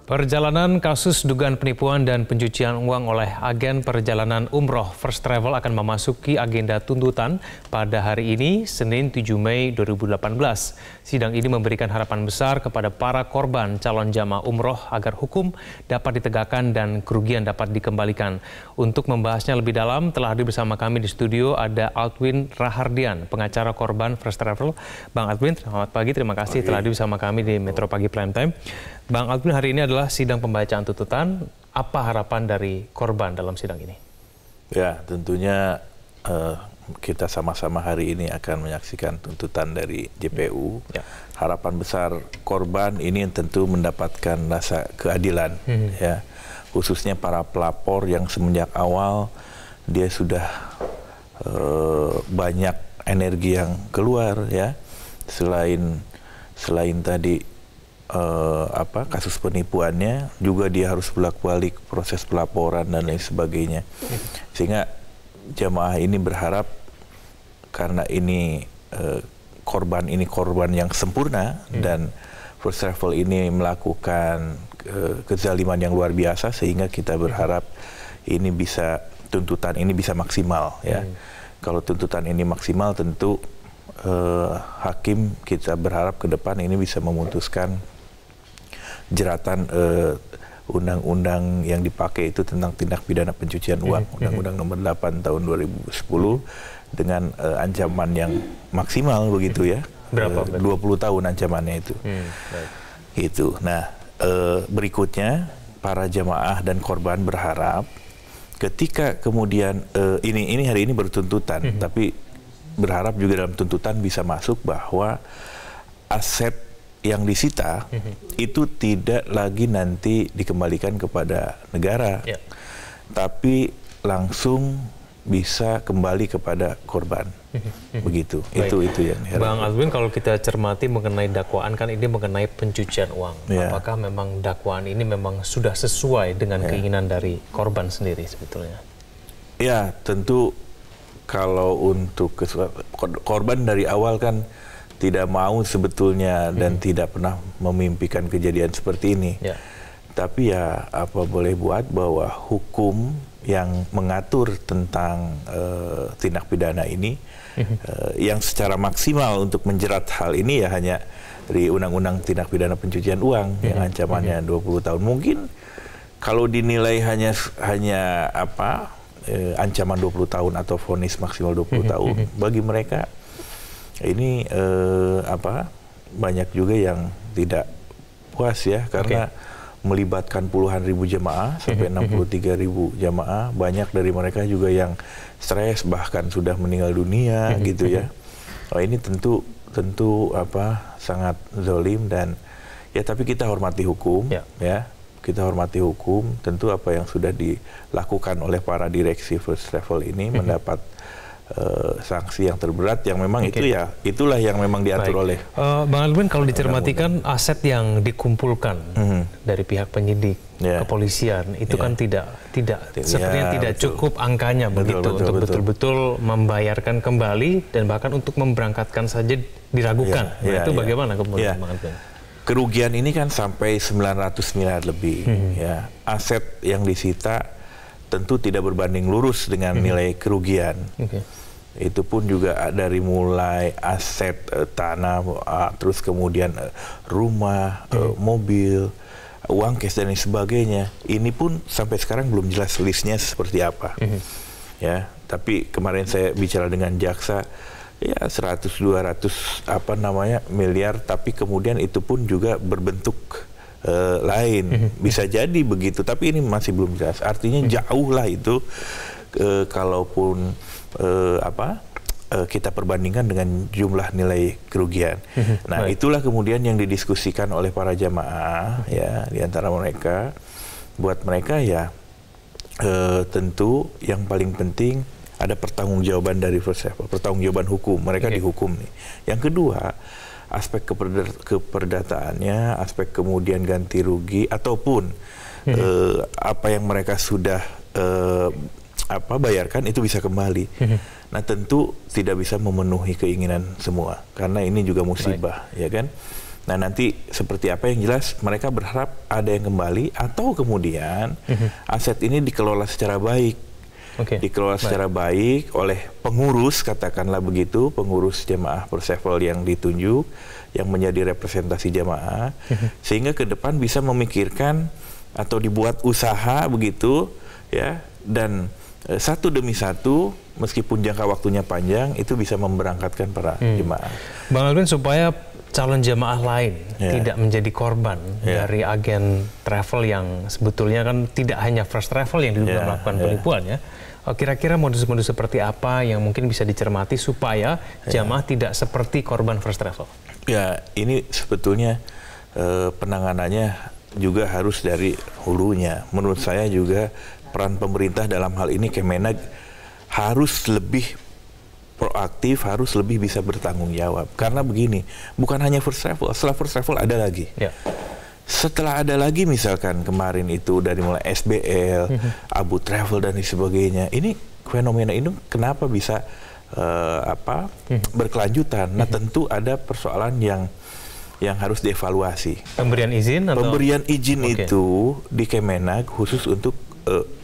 Perjalanan kasus dugaan penipuan dan pencucian uang oleh agen perjalanan umroh First Travel akan memasuki agenda tuntutan pada hari ini, Senin 7 Mei 2018. Sidang ini memberikan harapan besar kepada para korban calon jamaah umroh agar hukum dapat ditegakkan dan kerugian dapat dikembalikan. Untuk membahasnya lebih dalam, telah hadir bersama kami di studio ada Altwin Rahardian, pengacara korban First Travel. Bang Altwin, selamat pagi, terima kasih telah hadir bersama kami di Metro Pagi Prime Time. Bang Altwin, hari ini adalah sidang pembacaan tuntutan. Apa harapan dari korban dalam sidang ini? Ya, tentunya kita sama-sama hari ini akan menyaksikan tuntutan dari JPU. Ya. Harapan besar korban ini tentu mendapatkan rasa keadilan, ya, khususnya para pelapor yang semenjak awal dia sudah banyak energi yang keluar, ya, selain tadi kasus penipuannya, juga dia harus bolak-balik proses pelaporan dan lain sebagainya. Sehingga jamaah ini berharap karena ini korban yang sempurna dan First Travel ini melakukan kezaliman yang luar biasa, sehingga kita berharap ini bisa tuntutan ini bisa maksimal, ya. Kalau tuntutan ini maksimal, tentu hakim kita berharap ke depan ini bisa memutuskan jeratan undang-undang yang dipakai itu tentang tindak pidana pencucian uang, Undang-Undang Nomor 8 tahun 2010 dengan ancaman yang maksimal begitu, ya. Berapa? 20 tahun ancamannya itu. Gitu. Nah, berikutnya para jamaah dan korban berharap ketika kemudian ini hari ini bertuntutan, tapi berharap juga dalam tuntutan bisa masuk bahwa aset yang disita itu tidak lagi nanti dikembalikan kepada negara, tapi langsung bisa kembali kepada korban. Begitu. Itu yang diharapkan. Bang Altwin, kalau kita cermati mengenai dakwaan, kan ini mengenai pencucian uang. Apakah memang dakwaan ini memang sudah sesuai dengan keinginan dari korban sendiri sebetulnya? Ya, tentu kalau untuk korban dari awal kan tidak mau sebetulnya dan tidak pernah memimpikan kejadian seperti ini. Tapi ya apa boleh buat, bahwa hukum yang mengatur tentang tindak pidana ini yang secara maksimal untuk menjerat hal ini ya hanya dari Undang-Undang Tindak Pidana Pencucian Uang yang ancamannya 20 tahun. Mungkin kalau dinilai hanya ancaman 20 tahun atau vonis maksimal 20 tahun, bagi mereka ini banyak juga yang tidak puas, ya, karena melibatkan puluhan ribu jamaah sampai 63.000 jamaah. Banyak dari mereka juga yang stres, bahkan sudah meninggal dunia, gitu, ya. Ini tentu sangat zalim, dan ya tapi kita hormati hukum, ya. Kita hormati hukum. Tentu apa yang sudah dilakukan oleh para direksi First Travel ini mendapat sanksi yang terberat, yang memang itulah yang memang diatur oleh Bang Altwin, kalau dicermatikan aset yang dikumpulkan dari pihak penyidik, kepolisian itu kan tidak sepertinya tidak cukup angkanya begitu untuk betul-betul membayarkan kembali, dan bahkan untuk memberangkatkan saja diragukan. Itu bagaimana kemudian, Bang Altwin? Kerugian ini kan sampai 900 miliar lebih, ya. Aset yang disita tentu tidak berbanding lurus dengan nilai kerugian. Itu pun juga dari mulai aset tanah, terus kemudian rumah, mobil, uang cash dan lain sebagainya. Ini pun sampai sekarang belum jelas listnya seperti apa. Ya, tapi kemarin saya bicara dengan jaksa, ya 100-200 miliar, tapi kemudian itu pun juga berbentuk lain. Bisa jadi begitu, tapi ini masih belum jelas. Artinya jauh lah itu kalaupun kita perbandingkan dengan jumlah nilai kerugian. Nah, itulah kemudian yang didiskusikan oleh para jamaah, ya, di antara mereka. Buat mereka ya tentu yang paling penting ada pertanggungjawaban dari First Travel, pertanggungjawaban hukum. Mereka dihukum nih. Yang kedua, aspek keperdataannya, aspek kemudian ganti rugi, ataupun apa yang mereka sudah bayarkan itu bisa kembali. Nah, tentu tidak bisa memenuhi keinginan semua, karena ini juga musibah, ya kan? Nah nanti seperti apa yang jelas mereka berharap ada yang kembali atau kemudian aset ini dikelola secara baik. Dikelola secara baik oleh pengurus, katakanlah begitu, pengurus jamaah First Travel yang ditunjuk, yang menjadi representasi jamaah, sehingga ke depan bisa memikirkan atau dibuat usaha begitu, ya, dan satu demi satu, meskipun jangka waktunya panjang, itu bisa memberangkatkan para jemaah. Bang Alvin, supaya calon jemaah lain tidak menjadi korban dari agen travel yang sebetulnya kan tidak hanya First Travel yang diduga melakukan penipuan, ya. Kira-kira modus-modus seperti apa yang mungkin bisa dicermati supaya jemaah tidak seperti korban First Travel? Ya, ini sebetulnya penanganannya juga harus dari hulunya. Menurut saya juga peran pemerintah dalam hal ini, Kemenag, harus lebih proaktif, harus lebih bisa bertanggung jawab. Karena begini, bukan hanya First Travel, setelah First Travel ada lagi. Setelah ada lagi misalkan kemarin itu dari mulai SBL, Abu Travel dan sebagainya. Ini fenomena ini kenapa bisa berkelanjutan? Nah tentu ada persoalan yang harus dievaluasi. Pemberian izin atau? Pemberian izin itu di Kemenag khusus untuk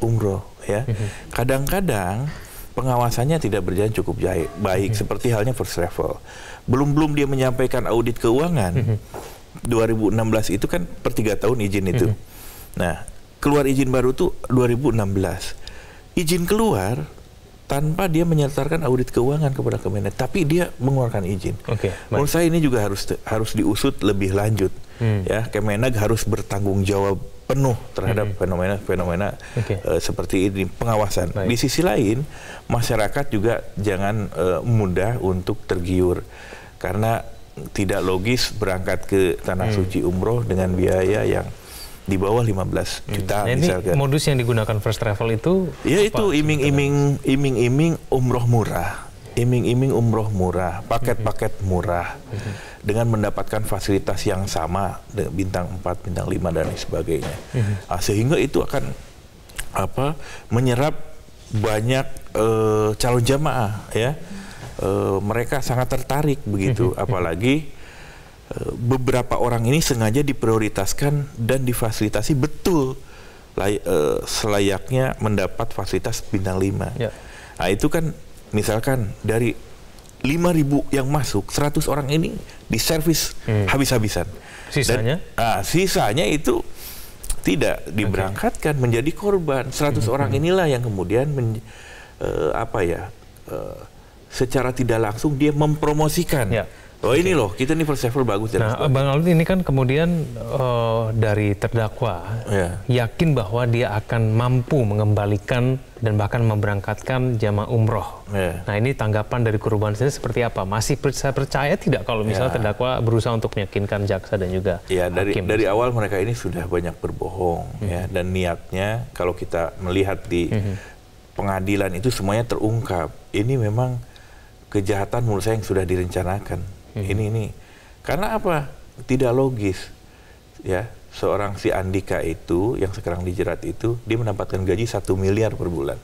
umroh, ya. Kadang-kadang pengawasannya tidak berjalan cukup baik, seperti halnya First Travel. Belum dia menyampaikan audit keuangan. 2016 itu kan per 3 tahun izin itu. Nah, keluar izin baru tuh 2016. Izin keluar tanpa dia menyertakan audit keuangan kepada Kemenag, tapi dia mengeluarkan izin. Menurut saya ini juga harus diusut lebih lanjut. Ya, Kemenag harus bertanggung jawab penuh terhadap fenomena seperti ini, pengawasan. Di sisi lain, masyarakat juga jangan mudah untuk tergiur, karena tidak logis berangkat ke Tanah Suci umroh dengan biaya yang di bawah 15 juta misalkan. Ini modus yang digunakan First Travel itu? Ya itu iming-iming umroh murah, iming-iming umroh murah, paket-paket murah, dengan mendapatkan fasilitas yang sama, bintang 4, bintang 5 dan sebagainya. Sehingga itu akan menyerap banyak calon jamaah, ya. Mereka sangat tertarik begitu, apalagi beberapa orang ini sengaja diprioritaskan dan difasilitasi betul selayaknya mendapat fasilitas bintang 5. Nah itu kan misalkan dari 5.000 yang masuk, 100 orang ini diservis habis-habisan. Sisanya? Sisanya itu tidak diberangkatkan, menjadi korban. 100 orang inilah yang kemudian secara tidak langsung dia mempromosikan. Oh ini loh, kita nih First Travel bagus. Nah, Bang Alvin, ini kan kemudian dari terdakwa yakin bahwa dia akan mampu mengembalikan dan bahkan memberangkatkan jamaah umroh. Nah ini tanggapan dari korban sendiri seperti apa? Masih percaya tidak kalau misalnya terdakwa berusaha untuk meyakinkan jaksa dan juga hakim? Dari awal mereka ini sudah banyak berbohong, ya, dan niatnya kalau kita melihat di pengadilan itu semuanya terungkap. Ini memang kejahatan menurut saya yang sudah direncanakan. Ini karena apa? Tidak logis, ya. Seorang si Andika itu yang sekarang dijerat itu, dia mendapatkan gaji 1 miliar per bulan,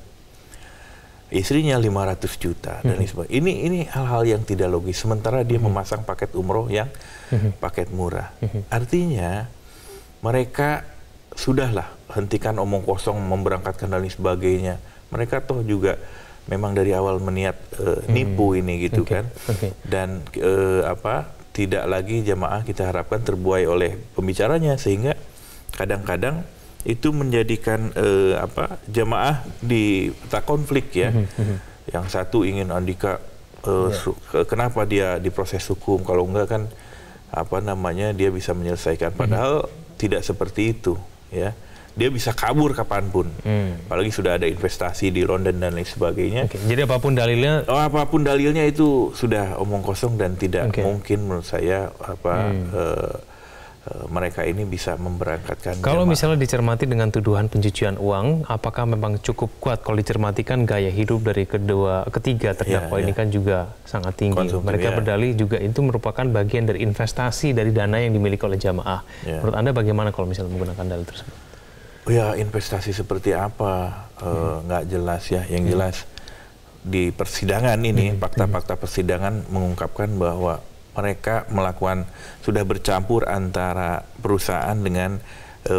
istrinya 500 juta dan sebagainya. Ini hal-hal yang tidak logis. Sementara dia memasang paket umroh yang paket murah. Artinya mereka sudahlah hentikan omong kosong, memberangkatkan dan sebagainya. Mereka toh juga memang dari awal meniat nipu ini gitu kan. Dan tidak lagi jamaah kita harapkan terbuai oleh pembicaranya, sehingga kadang-kadang itu menjadikan jamaah di tak konflik, ya. Yang satu ingin Andika kenapa dia diproses hukum, kalau enggak kan dia bisa menyelesaikan, padahal tidak seperti itu, ya. Dia bisa kabur kapanpun, apalagi sudah ada investasi di London dan lain sebagainya. Jadi apapun dalilnya? Apapun dalilnya itu sudah omong kosong dan tidak mungkin menurut saya mereka ini bisa memberangkatkan. Kalau misalnya dicermati dengan tuduhan pencucian uang, apakah memang cukup kuat kalau dicermatikan gaya hidup dari ketiga terdakwa ini kan juga sangat tinggi. Mereka berdalih juga itu merupakan bagian dari investasi dari dana yang dimiliki oleh jamaah. Menurut Anda bagaimana kalau misalnya menggunakan dalil tersebut? Ya, investasi seperti apa nggak jelas, ya. Yang jelas di persidangan ini, fakta-fakta persidangan mengungkapkan bahwa mereka sudah bercampur antara perusahaan dengan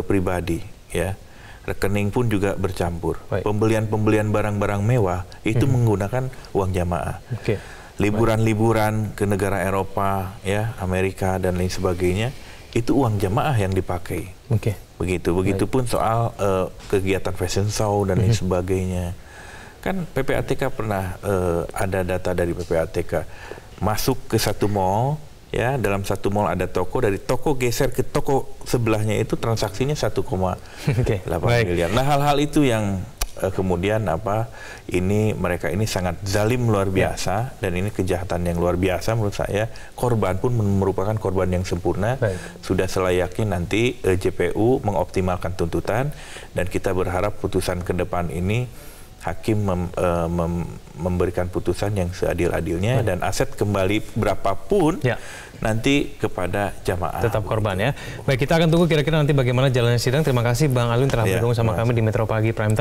pribadi, ya. Rekening pun juga bercampur. Pembelian barang-barang mewah itu menggunakan uang jamaah. Liburan-liburan ke negara Eropa, ya, Amerika dan lain sebagainya, itu uang jamaah yang dipakai. Begitupun soal kegiatan fashion show dan lain sebagainya. Kan PPATK pernah ada data dari PPATK masuk ke satu mall, ya, dalam satu mall ada toko, dari toko geser ke toko sebelahnya itu transaksinya 1,8 miliar. Nah, hal-hal itu yang kemudian mereka ini sangat zalim luar biasa, dan ini kejahatan yang luar biasa menurut saya. Korban pun merupakan korban yang sempurna. Sudah selayaknya nanti JPU mengoptimalkan tuntutan, dan kita berharap putusan ke depan ini hakim memberikan putusan yang seadil-adilnya, dan aset kembali berapapun nanti kepada jamaah. Tetap korban, ya. Baik, kita akan tunggu kira-kira nanti bagaimana jalannya sidang. Terima kasih Bang Alwin telah bergabung sama kami di Metro Pagi Prime Time.